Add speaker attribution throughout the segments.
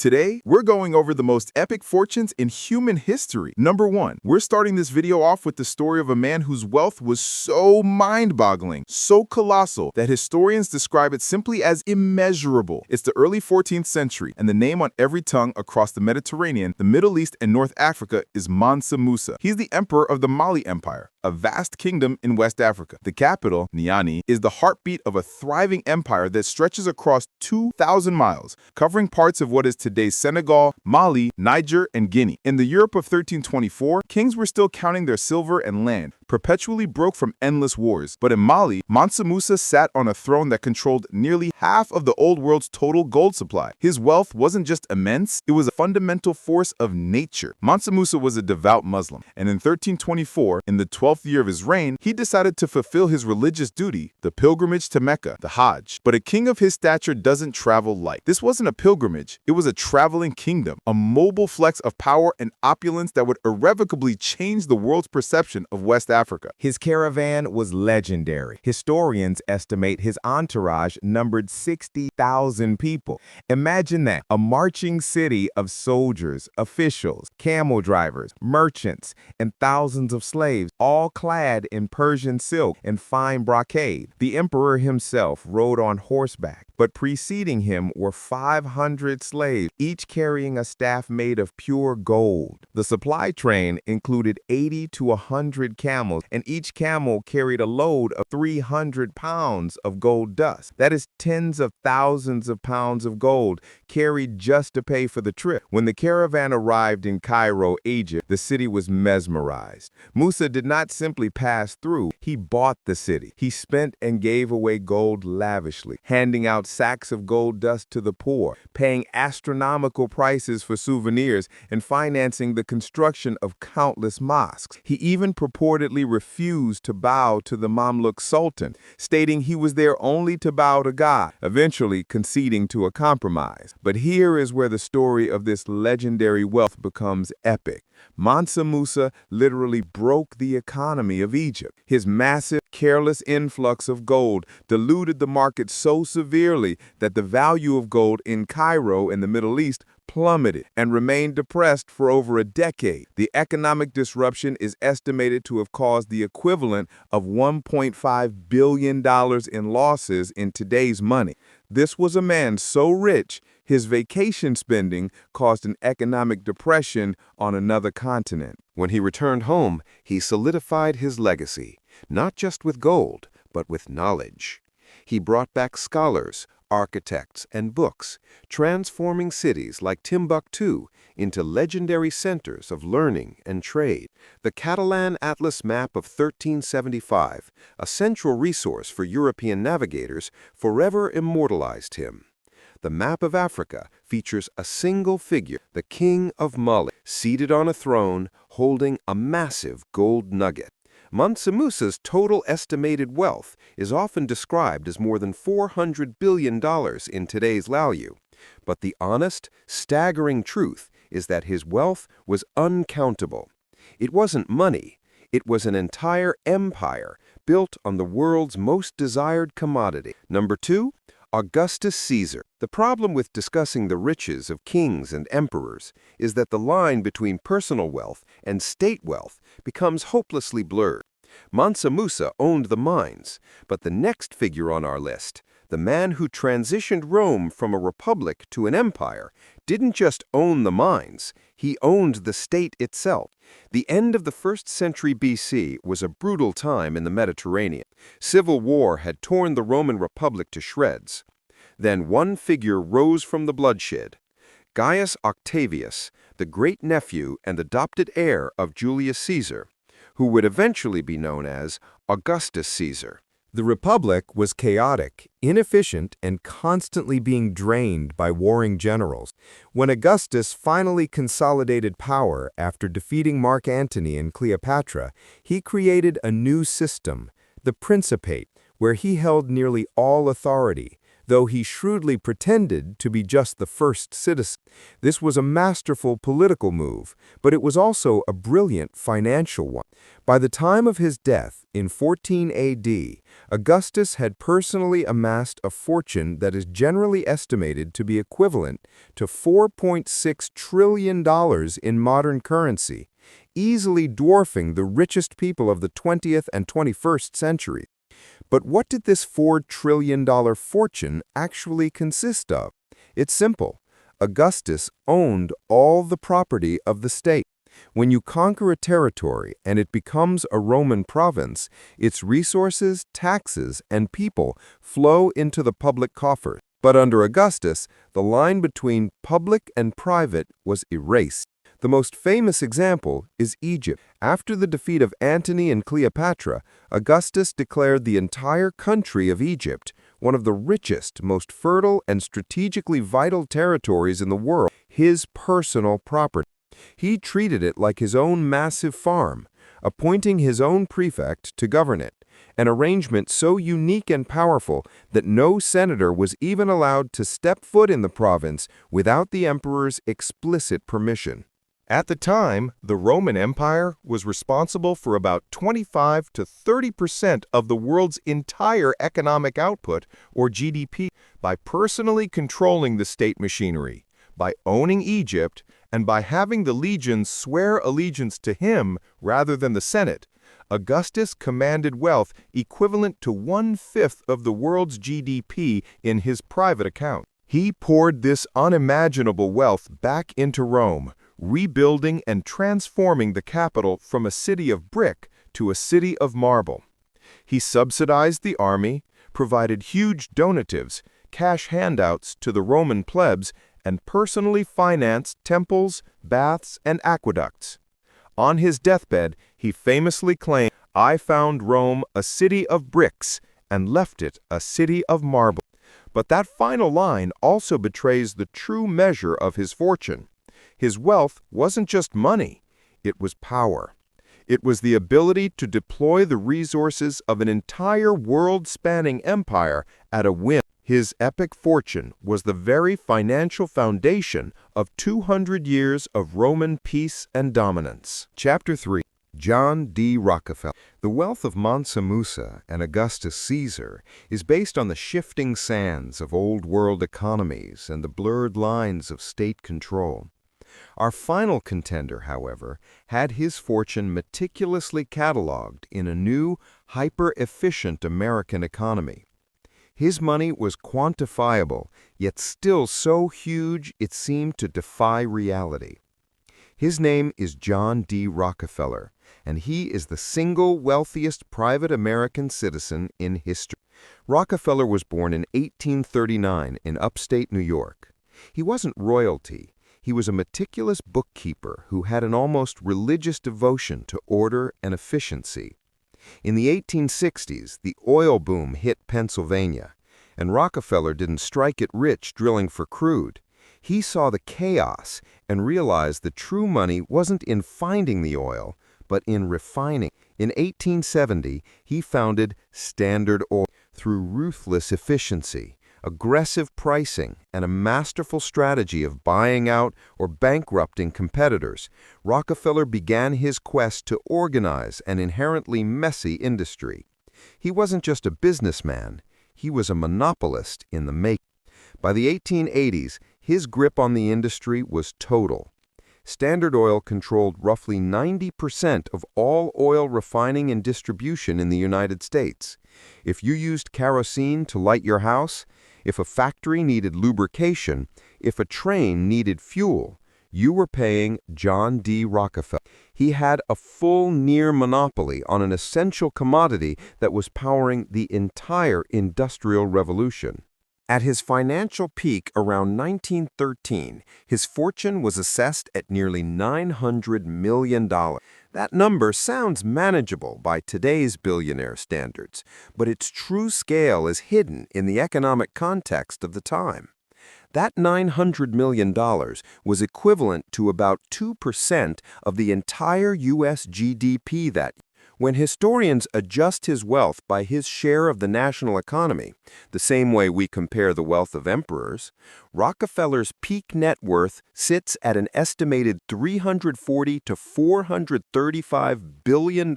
Speaker 1: Today, we're going over the most epic fortunes in human history. Number 1, we're starting this video off with the story of a man whose wealth was so mind-boggling, so colossal, that historians describe it simply as immeasurable. It's the early 14th century, and the name on every tongue across the Mediterranean, the Middle East, and North Africa is Mansa Musa. He's the emperor of the Mali Empire, a vast kingdom in West Africa. The capital, Niani, is the heartbeat of a thriving empire that stretches across 2,000 miles, covering parts of what is today's Senegal, Mali, Niger, and Guinea. In the Europe of 1324, kings were still counting their silver and land, perpetually broke from endless wars. But in Mali, Mansa Musa sat on a throne that controlled nearly half of the old world's total gold supply. His wealth wasn't just immense, it was a fundamental force of nature. Mansa Musa was a devout Muslim, and in 1324, in the 12th year of his reign, he decided to fulfill his religious duty, the pilgrimage to Mecca, the Hajj. But a king of his stature doesn't travel light. This wasn't a pilgrimage, it was a traveling kingdom, a mobile flex of power and opulence that would irrevocably change the world's perception of West Africa.
Speaker 2: His caravan was legendary. Historians estimate his entourage numbered 60,000 people. Imagine that, a marching city of soldiers, officials, camel drivers, merchants, and thousands of slaves, all clad in Persian silk and fine brocade. The emperor himself rode on horseback, but preceding him were 500 slaves, each carrying a staff made of pure gold. The supply train included 80 to 100 camels, and each camel carried a load of 300 pounds of gold dust. That is tens of thousands of pounds of gold carried just to pay for the trip. When the caravan arrived in Cairo, Egypt, the city was mesmerized. Musa did not simply pass through, he bought the city. He spent and gave away gold lavishly, handing out sacks of gold dust to the poor, paying astronomical prices for souvenirs, and financing the construction of countless mosques. He even purportedly refused to bow to the Mamluk Sultan, stating he was there only to bow to God, eventually conceding to a compromise. But here is where the story of this legendary wealth becomes epic. Mansa Musa literally broke the economy of Egypt. His massive, careless influx of gold diluted the market so severely that the value of gold in Cairo and the Middle East plummeted and remained depressed for over a decade. The economic disruption is estimated to have caused the equivalent of $1.5 billion in losses in today's money. This was a man so rich, his vacation spending caused an economic depression on another continent.
Speaker 3: When he returned home, he solidified his legacy, not just with gold, but with knowledge. He brought back scholars, architects, and books, transforming cities like Timbuktu into legendary centers of learning and trade. The Catalan Atlas map of 1375, a central resource for European navigators, forever immortalized him. The map of Africa features a single figure, the king of Mali, seated on a throne holding a massive gold nugget. Mansa Musa's total estimated wealth is often described as more than $400 billion in today's value. But the honest, staggering truth is that his wealth was uncountable. It wasn't money, it was an entire empire built on the world's most desired commodity. Number 2, Augustus Caesar. The problem with discussing the riches of kings and emperors is that the line between personal wealth and state wealth becomes hopelessly blurred. Mansa Musa owned the mines, but the next figure on our list, the man who transitioned Rome from a republic to an empire, didn't just own the mines, he owned the state itself. The end of the 1st century BC was a brutal time in the Mediterranean. Civil war had torn the Roman Republic to shreds. Then one figure rose from the bloodshed. Gaius Octavius, the great-nephew and adopted heir of Julius Caesar, who would eventually be known as Augustus Caesar.
Speaker 2: The Republic was chaotic, inefficient, and constantly being drained by warring generals. When Augustus finally consolidated power after defeating Mark Antony and Cleopatra, he created a new system, the Principate, where he held nearly all authority, though he shrewdly pretended to be just the first citizen. This was a masterful political move, but it was also a brilliant financial one. By the time of his death, in 14 AD, Augustus had personally amassed a fortune that is generally estimated to be equivalent to $4.6 trillion in modern currency, easily dwarfing the richest people of the 20th and 21st centuries. But what did this $4 trillion fortune actually consist of? It's simple. Augustus owned all the property of the state. When you conquer a territory and it becomes a Roman province, its resources, taxes, and people flow into the public coffers. But under Augustus, the line between public and private was erased. The most famous example is Egypt. After the defeat of Antony and Cleopatra, Augustus declared the entire country of Egypt, one of the richest, most fertile, and strategically vital territories in the world, his personal property. He treated it like his own massive farm, appointing his own prefect to govern it, an arrangement so unique and powerful that no senator was even allowed to step foot in the province without the emperor's explicit permission.
Speaker 1: At the time, the Roman Empire was responsible for about 25 to 30% of the world's entire economic output, or GDP, by personally controlling the state machinery, by owning Egypt, and by having the legions swear allegiance to him rather than the Senate. Augustus commanded wealth equivalent to 1/5 of the world's GDP in his private account. He poured this unimaginable wealth back into Rome, rebuilding and transforming the capital from a city of brick to a city of marble. He subsidized the army, provided huge donatives, cash handouts to the Roman plebs, and personally financed temples, baths, and aqueducts. On his deathbed, he famously claimed, "I found Rome a city of bricks and left it a city of marble." But that final line also betrays the true measure of his fortune. His wealth wasn't just money, it was power. It was the ability to deploy the resources of an entire world-spanning empire at a whim. His epic fortune was the very financial foundation of 200 years of Roman peace and dominance. Chapter 3. John D. Rockefeller. The wealth of Mansa Musa and Augustus Caesar is based on the shifting sands of old-world economies and the blurred lines of state control. Our final contender, however, had his fortune meticulously cataloged in a new, hyper-efficient American economy. His money was quantifiable, yet still so huge it seemed to defy reality. His name is John D. Rockefeller, and he is the single wealthiest private American citizen in history. Rockefeller was born in 1839 in upstate New York. He wasn't royalty. He was a meticulous bookkeeper who had an almost religious devotion to order and efficiency. In the 1860s, the oil boom hit Pennsylvania, and Rockefeller didn't strike it rich drilling for crude. He saw the chaos and realized the true money wasn't in finding the oil, but in refining. In 1870, he founded Standard Oil. Through ruthless efficiency, aggressive pricing, and a masterful strategy of buying out or bankrupting competitors, Rockefeller began his quest to organize an inherently messy industry. He wasn't just a businessman, he was a monopolist in the making. By the 1880s, his grip on the industry was total. Standard Oil controlled roughly 90% of all oil refining and distribution in the United States. If you used kerosene to light your house, if a factory needed lubrication, if a train needed fuel, you were paying John D. Rockefeller. He had a full near monopoly on an essential commodity that was powering the entire Industrial Revolution. At his financial peak around 1913, his fortune was assessed at nearly $900 million. That number sounds manageable by today's billionaire standards, but its true scale is hidden in the economic context of the time. That $900 million was equivalent to about 2% of the entire U.S. GDP that year.
Speaker 3: When historians adjust his wealth by his share of the national economy, the same way we compare the wealth of emperors, Rockefeller's peak net worth sits at an estimated $340 to $435 billion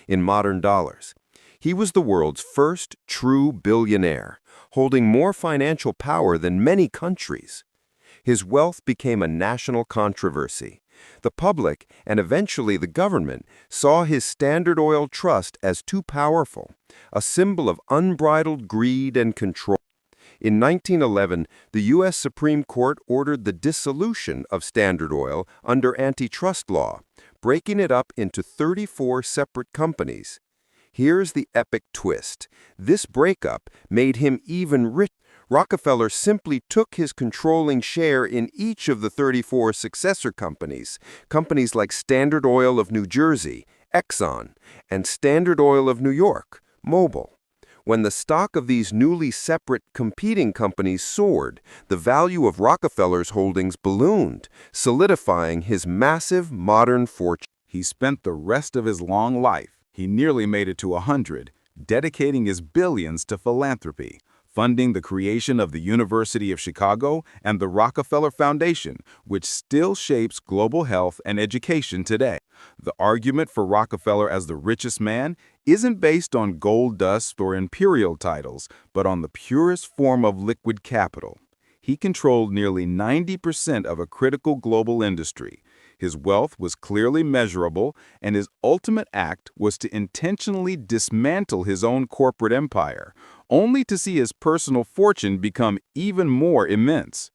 Speaker 3: in modern dollars. He was the world's first true billionaire, holding more financial power than many countries. His wealth became a national controversy. The public, and eventually the government, saw his Standard Oil Trust as too powerful, a symbol of unbridled greed and control. In 1911, the U.S. Supreme Court ordered the dissolution of Standard Oil under antitrust law, breaking it up into 34 separate companies. Here's the epic twist. This breakup made him even richer. Rockefeller simply took his controlling share in each of the 34 successor companies, companies like Standard Oil of New Jersey, Exxon, and Standard Oil of New York, Mobil. When the stock of these newly separate competing companies soared, the value of Rockefeller's holdings ballooned, solidifying his massive modern fortune.
Speaker 1: He spent the rest of his long life, he nearly made it to 100, dedicating his billions to philanthropy, funding the creation of the University of Chicago and the Rockefeller Foundation, which still shapes global health and education today. The argument for Rockefeller as the richest man isn't based on gold dust or imperial titles, but on the purest form of liquid capital. He controlled nearly 90% of a critical global industry. His wealth was clearly measurable, and his ultimate act was to intentionally dismantle his own corporate empire, only to see his personal fortune become even more immense.